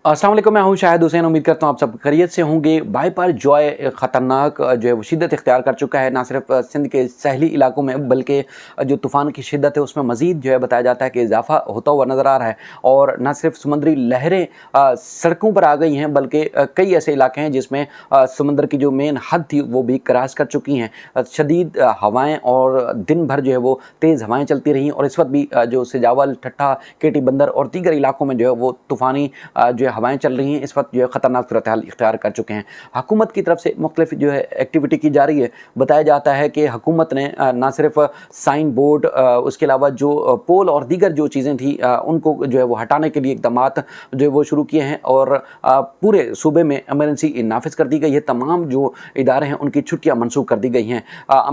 अस्सलाम वालेकुम, मैं हूं शाहिद हुसैन। उम्मीद करता हूं आप सब खैरियत से होंगे। बाइपर जॉय ख़तरनाक जो है वो शिद्दत इख्तियार कर चुका है, ना सिर्फ सिंध के सहली इलाकों में बल्कि जो तूफ़ान की शिद्दत है उसमें मज़ीद जो है बताया जाता है कि इजाफा होता हुआ नज़र आ रहा है। और ना सिर्फ समुद्री लहरें सड़कों पर आ गई हैं बल्कि कई ऐसे इलाके हैं जिसमें समंदर की जो मेन हद थी वो भी क्रॉस कर चुकी हैं। शदीद हवाएँ और दिन भर जो है वो तेज़ हवाएँ चलती रहीं और इस वक्त भी जो सिजावल, ठट्ठा, केटी बंदर और दीगर इलाकों में जो है वो तूफ़ानी जो है हवाएँ चल रही हैं। इस वक्त जो है ख़तरनाक सूरत हाल इख्तियार कर चुके हैं। हुकूमत की तरफ से मुख्तलिफ जो है एक्टिविटी की जा रही है। बताया जाता है कि हुकूमत ने ना सिर्फ साइन बोर्ड, उसके अलावा जो पोल और दीगर जो चीज़ें थी उनको जो है वो हटाने के लिए इक़दामात जो है वो शुरू किए हैं और पूरे सूबे में एमरजेंसी नाफिज कर दी गई है। तमाम जो इदारे हैं उनकी छुट्टियाँ मनसूख कर दी गई हैं।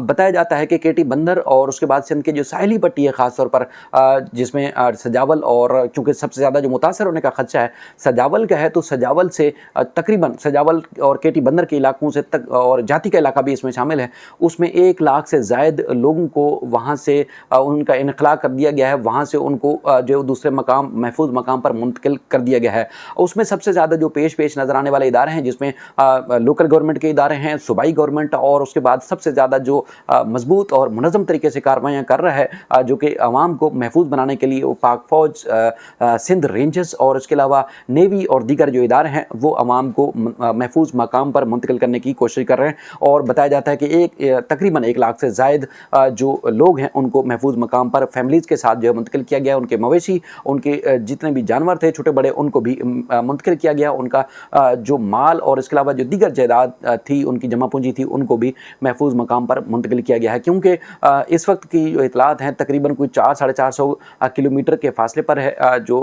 बताया जाता है कि केटी बंदर और उसके बाद सिंध के जो साहिली पट्टी है ख़ास तौर पर जिसमें सजावल और चूँकि सबसे ज़्यादा जो मुतासर होने का खदशा है सजावल का है, तो सजावल से तकरीबन सजावल और केटी बंदर के इलाकों से तक और जाति का इलाका भी इसमें शामिल है, उसमें 1 लाख से ज़ायद लोगों को वहाँ से उनका इनखला कर दिया गया है। वहाँ से उनको जो दूसरे मकाम महफूज मकाम पर मुंतकिल कर दिया गया है। उसमें सबसे ज़्यादा जो पेश नज़र आने वाले इदारे हैं जिसमें लोकल गवर्नमेंट के इदारे हैं, सूबाई गवर्नमेंट, और उसके बाद सबसे ज़्यादा जो मजबूत और मुनज़्ज़म तरीके से कार्रवाइयाँ कर रहा है जो कि अवाम को महफूज बनाने के लिए वो पाक फ़ौज, सिंध रेंजर्स और उसके अलावा नेवी और दीगर जो इदारे हैं वो अवाम को महफूज मकाम पर मुंतकिल करने की कोशिश कर रहे हैं। और बताया जाता है कि तकरीबन 1 लाख से ज़ायद जो लोग हैं उनको महफूज मकाम पर फैमिलीज़ के साथ जो है मुंतकिल किया गया। उनके मवेशी, उनके जितने भी जानवर थे छोटे बड़े, उनको भी मुंतकिल किया गया। उनका जो माल और इसके अलावा जो दीगर जायदाद थी, उनकी जमा पूंजी थी, उनको भी महफूज मकाम पर मुंतकिल किया गया है। क्योंकि इस वक्त की जो इतलात हैं तकरीबन कोई 400-450 किलोमीटर के फासले पर है जो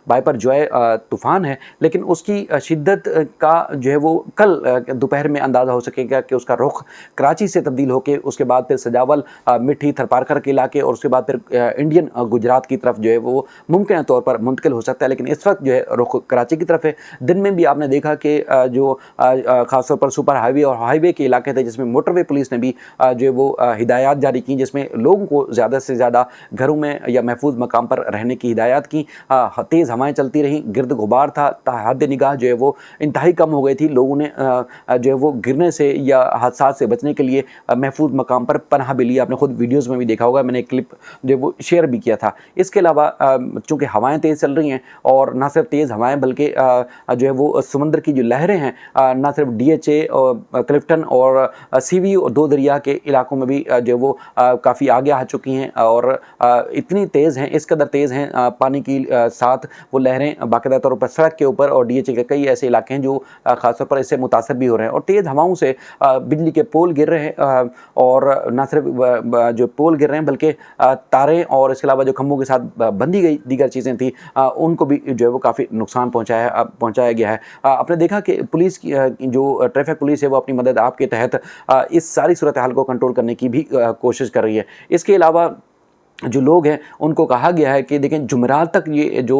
बाइपर जॉय तूफ़ान है, लेकिन उसकी शिद्दत का जो है वो कल दोपहर में अंदाज़ा हो सकेगा कि उसका रुख कराची से तब्दील होकर उसके बाद फिर सजावल, मिठी, थरपारकर के इलाके और उसके बाद फिर इंडियन गुजरात की तरफ जो है वो मुमकिन तौर पर मुंतकिल हो सकता है। लेकिन इस वक्त जो है रुख कराची की तरफ है। दिन में भी आपने देखा कि जो ख़ासतौर पर सुपर हाईवे और हाईवे के इलाके थे जिसमें मोटरवे पुलिस ने भी जो है वो हिदायत जारी की, जिसमें लोगों को ज़्यादा से ज़्यादा घरों में या महफूज मकाम पर रहने की हिदायत की। तेज़ हवाएँ चलती रहीं, गिरद गुबार था, हद निगाह जो है वो इंतहाई कम हो गई थी। लोगों ने जो है वो गिरने से या हादसा से बचने के लिए महफूज मकाम पर पनाह भी लिया। आपने खुद वीडियोज़ में भी देखा होगा, मैंने एक क्लिप जो है वो शेयर भी किया था। इसके अलावा चूँकि हवाएँ तेज़ चल रही हैं और ना सिर्फ तेज़ हवाएँ बल्कि जो है वो समुद्र की जो लहरें हैं ना सिर्फ DHA और क्लिफ्टन और CV और 2 दरिया के इलाकों में भी जो वो काफ़ी आगे आ चुकी हैं और इतनी तेज़ हैं, इस कदर तेज़ हैं पानी की साथ वो लहरें बाकायदा तौर पर सड़क के ऊपर, और DHA के कई ऐसे इलाके हैं जो ख़ासतौर पर इससे मुतासर भी हो रहे हैं। और तेज़ हवाओं से बिजली के पोल गिर रहे हैं और ना सिर्फ जो पोल गिर रहे हैं बल्कि तारें और इसके अलावा जो खंभों के साथ बंधी गई दीगर चीज़ें थी उनको भी जो है वो काफ़ी नुकसान पहुँचाया गया है। आपने देखा कि पुलिस की जो ट्रैफिक पुलिस है वो अपनी मदद आपके तहत इस सारी सूरत हाल को कंट्रोल करने की भी कोशिश कर रही है। इसके अलावा जो लोग हैं उनको कहा गया है कि देखें जुमेरात तक ये जो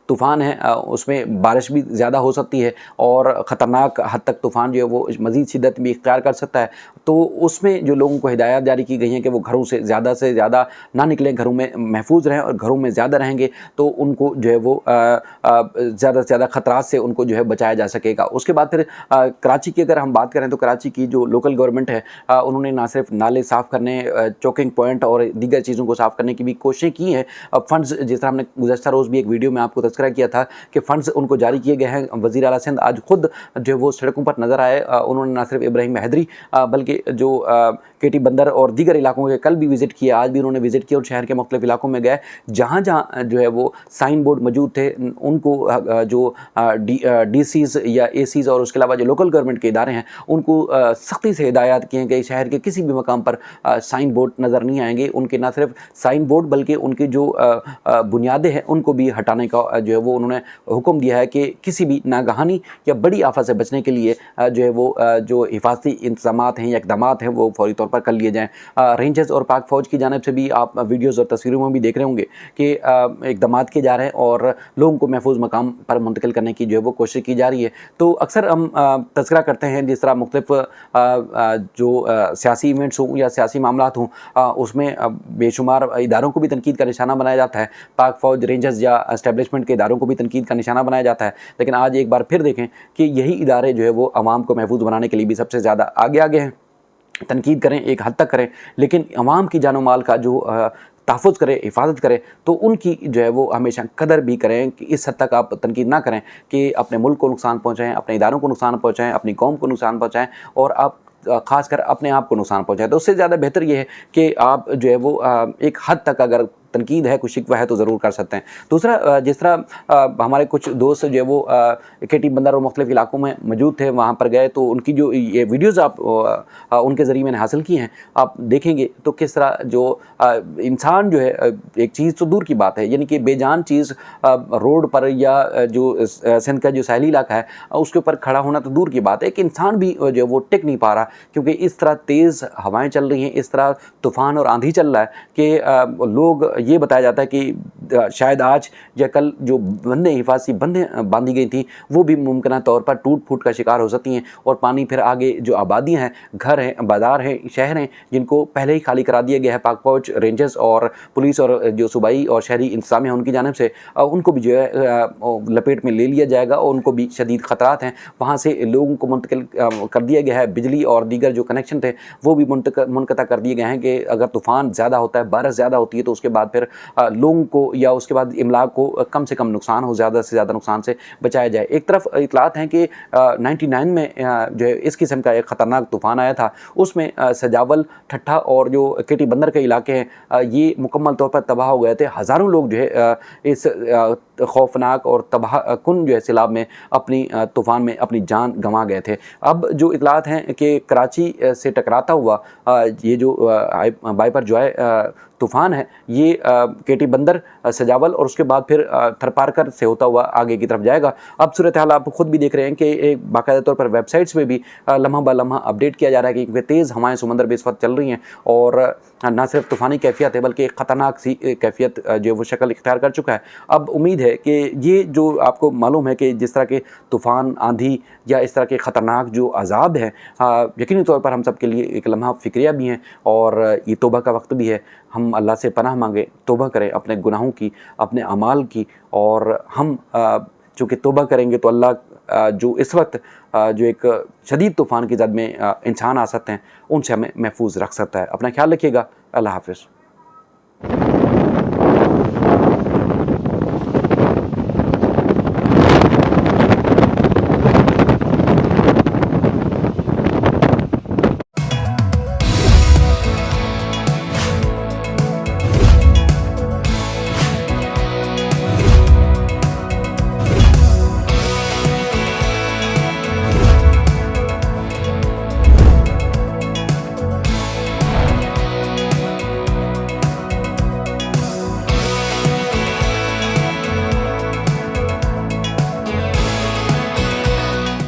तूफ़ान है उसमें बारिश भी ज़्यादा हो सकती है और ख़तरनाक हद तक तूफ़ान जो है वो मज़ीद शिद्दत भी इख्तियार कर सकता है। तो उसमें जो लोगों को हिदायत जारी की गई हैं कि वो घरों से ज़्यादा ना निकलें, घरों में महफूज रहें, और घरों में ज़्यादा रहेंगे तो उनको जो है वो ज़्यादा से ज़्यादा ख़तरात से उनको जो है बचाया जा सकेगा। उसके बाद फिर कराची की अगर हम बात करें तो कराची की जो लोकल गवर्नमेंट है उन्होंने ना सिर्फ नाले साफ़ करने, चोकिंग पॉइंट और दीगर चीज़ों को साफ़ करने की भी कोशिशें की हैं। फंड्स, जिस तरह हमने गुज़श्ता रोज़ भी एक वीडियो में आपको तज़किरा किया था कि फ़ंड्स उनको जारी किए गए हैं। वज़ीर आला सिंध आज खुद जो है वो सड़कों पर नज़र आए। उन्होंने ना सिर्फ इब्राहिम हैदरी बल्कि जो केटी बंदर और दीगर इलाकों के कल भी विज़िट किया, आज भी उन्होंने विज़िट किया और शहर के मुख्तलिफ इलाकों में गए। जहाँ जहाँ जो है वो साइन बोर्ड मौजूद थे उनको जो DCs या ACs और उसके अलावा जो लोकल गवर्नमेंट के इदारे हैं उनको सख्ती से हिदायत की हैं कि शहर के किसी भी मकाम पर साइन बोर्ड नज़र नहीं आएंगे। उनके ना सिर्फ साइन बोर्ड बल्कि उनकी जो बुनियादें हैं उनको भी हटाने का जो है वो उन्होंने हुक्म दिया है कि किसी भी नागहानी या बड़ी आफत से बचने के लिए जो है वो जो हिफाजती इंतज़ामात हैं या इक़दामात हैं वो फौरी तौर पर कर लिए जाएँ। रेंजर्स और पाक फ़ौज की जानिब से भी आप वीडियोज़ और तस्वीरों में भी देख रहे होंगे कि इक़दामात किए जा रहे हैं और लोगों को महफूज मकाम पर मुंतकिल करने की जो है वो कोशिश की जा रही है। तो अक्सर हम तज़किरा करते हैं जिस तरह मुख्तलिफ जो सियासी इवेंट्स हों या सियासी मामलात हों उसमें बेशुमार बार इदारों को भी तनकीद का निशाना बनाया जाता है, पाक फ़ौज, रेंजर्स या एस्टेब्लिशमेंट के इदारों को भी तनकीद का निशाना बनाया जाता है। लेकिन आज एक बार फिर देखें कि यही इदारे जो है वो अवाम को महफूज बनाने के लिए भी सबसे ज़्यादा आगे आगे हैं। तनकीद करें, एक हद तक करें, लेकिन अवाम की जान माल का जो तहफ़्फ़ुज़ करें, हिफाजत करें, तो उनकी जो है वो हमेशा कदर भी करें कि इस हद तक आप तनकीद ना करें कि अपने मुल्क को नुकसान पहुँचाएँ, अपने इदारों को नुकसान पहुँचाएँ, अपनी कौम को नुकसान पहुँचाएँ और आप ख़ासकर अपने आप को नुकसान पहुँचाएँ। तो उससे ज़्यादा बेहतर ये है कि आप जो है वो एक हद तक अगर तनकीद है, कोई शिकवा है तो ज़रूर कर सकते हैं। दूसरा, जिस तरह हमारे कुछ दोस्त जो है वो केटी बंदर और मुख्तलिफ़ इलाकों में मौजूद थे, वहाँ पर गए तो उनकी जो ये वीडियोज़ आप उनके ज़रिए मैंने हासिल की हैं, आप देखेंगे तो किस तरह जो इंसान जो है एक चीज़ तो दूर की बात है, यानी कि बेजान चीज़ रोड पर या जो सिंध का जो साहली इलाका है उसके ऊपर खड़ा होना तो दूर की बात है कि इंसान भी जो है वो टिक नहीं पा रहा, क्योंकि इस तरह तेज़ हवाएँ चल रही हैं, इस तरह तूफ़ान और आंधी चल रहा है कि लोग ये बताया जाता है कि शायद आज या कल जो बंदें हिफाजती बंदें बांधी गई थी वो भी मुमकिन तौर पर टूट फूट का शिकार हो सकती हैं और पानी फिर आगे जो आबादियाँ हैं, घर हैं, बाज़ार हैं, शहर हैं, जिनको पहले ही खाली करा दिया गया है पाक फ़ौज, रेंजर्स और पुलिस और जो सूबाई और शहरी इंतज़ामिया उनकी जानिब से, उनको भी जो है लपेट में ले लिया जाएगा और उनको भी शदीद ख़तरात हैं। वहाँ से लोगों को मुंतकिल कर दिया गया है, बिजली और दीगर जो कनेक्शन थे वो भी मुनक़ता कर दिए गए हैं कि अगर तूफ़ान ज़्यादा होता है, बारिश ज़्यादा होती है तो उसके बाद फिर लोगों को या उसके बाद इमलाक को कम से कम नुकसान हो, ज़्यादा से ज़्यादा नुकसान से बचाया जाए। एक तरफ इतलात हैं कि 99 में जो है इस किस्म का एक ख़तरनाक तूफ़ान आया था, उसमें सजावल, ठट्ठा और जो केटी बंदर के इलाके हैं ये मुकम्मल तौर पर तबाह हो गए थे। हज़ारों लोग जो है इस खौफनाक और तबाह कुन जो है सैलाब में अपनी तूफ़ान में अपनी जान गंवा गए थे। अब जो इतलात हैं कि कराची से टकराता हुआ ये जो बाइपर जॉय तूफ़ान है ये केटी बंदर, सजावल और उसके बाद फिर थरपारकर से होता हुआ आगे की तरफ जाएगा। अब सूरत हाल आप ख़ुद भी देख रहे हैं कि एक बाकायदा तौर पर वेबसाइट्स में भी लम्हा ब लम्हा अपडेट किया जा रहा है कि तेज़ हवाएं समंदर में इस वक्त चल रही हैं और ना सिर्फ तूफ़ानी कैफियत है बल्कि एक ख़तरनाक सी कैफियत जो वो शक्ल इख्तियार कर चुका है। अब उम्मीद है कि ये जो आपको मालूम है कि जिस तरह के तूफ़ान, आंधी या इस तरह के ख़तरनाक जो अज़ाब हैं यकीनी तौर पर हम सब के लिए एक लम्हा फ़िक्रिया भी हैं और ये तौबा का वक्त भी है। हम अल्लाह से पनाह मांगे, तौबा करें अपने गुनाहों की, अपने अमाल की, और हम चूँकि तौबा करेंगे तो अल्लाह जो इस वक्त जो एक शदीद तूफ़ान की ज़द में इंसान आ सकते हैं उनसे हमें महफूज रख सकता है। अपना ख्याल रखिएगा। अल्लाह हाफ़िज़।